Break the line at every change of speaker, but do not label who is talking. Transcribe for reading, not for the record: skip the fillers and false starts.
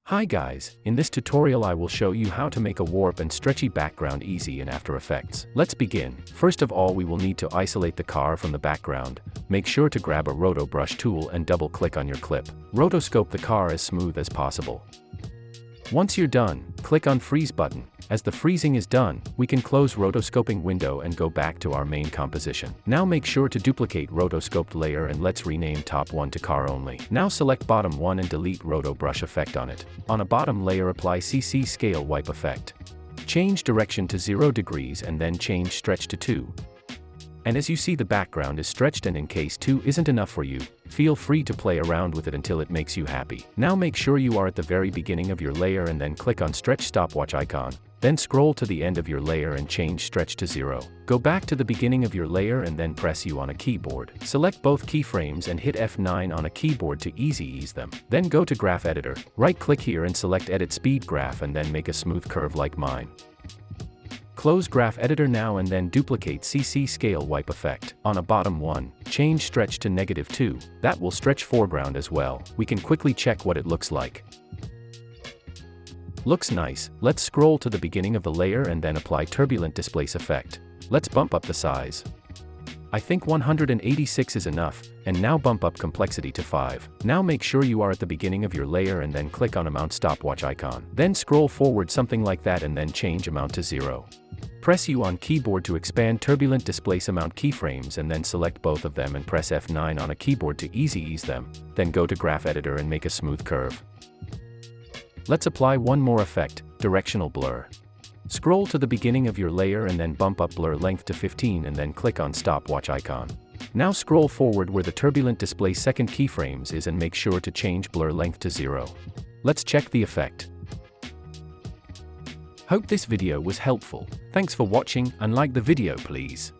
Hi guys, in this tutorial I will show you how to make a warp and stretchy background easy in After Effects. Let's begin. First of all, we will need to isolate the car from the background. Make sure to grab a roto brush tool and double click on your clip. Rotoscope the car as smooth as possible. Once you're done, click on Freeze button. As the freezing is done, we can close rotoscoping window and go back to our main composition. Now make sure to duplicate rotoscoped layer and let's rename top 1 to car only. Now select bottom 1 and delete roto brush effect on it. On a bottom layer apply CC scale wipe effect. Change direction to 0 degrees and then change stretch to 2. And as you see, the background is stretched, and in case 2 isn't enough for you, feel free to play around with it until it makes you happy. Now make sure you are at the very beginning of your layer and then click on stretch stopwatch icon. Then scroll to the end of your layer and change stretch to 0. Go back to the beginning of your layer and then press U on a keyboard. Select both keyframes and hit F9 on a keyboard to ease them. Then go to Graph Editor, right click here and select Edit Speed Graph and then make a smooth curve like mine. Close Graph Editor now and then duplicate CC Scale Wipe Effect. On a bottom 1, change stretch to -2. That will stretch foreground as well. We can quickly check what it looks like. Looks nice. Let's scroll to the beginning of the layer and then apply Turbulent Displace Effect. Let's bump up the size. I think 186 is enough, and now bump up complexity to 5. Now make sure you are at the beginning of your layer and then click on Amount stopwatch icon. Then scroll forward something like that and then change Amount to 0. Press U on keyboard to expand Turbulent Displace Amount keyframes and then select both of them and press F9 on a keyboard to ease them. Then go to Graph Editor and make a smooth curve. Let's apply one more effect, Directional Blur. Scroll to the beginning of your layer and then bump up blur length to 15 and then click on stopwatch icon. Now scroll forward where the Turbulent Display second keyframes is and make sure to change blur length to 0. Let's check the effect. Hope this video was helpful. Thanks for watching and like the video please.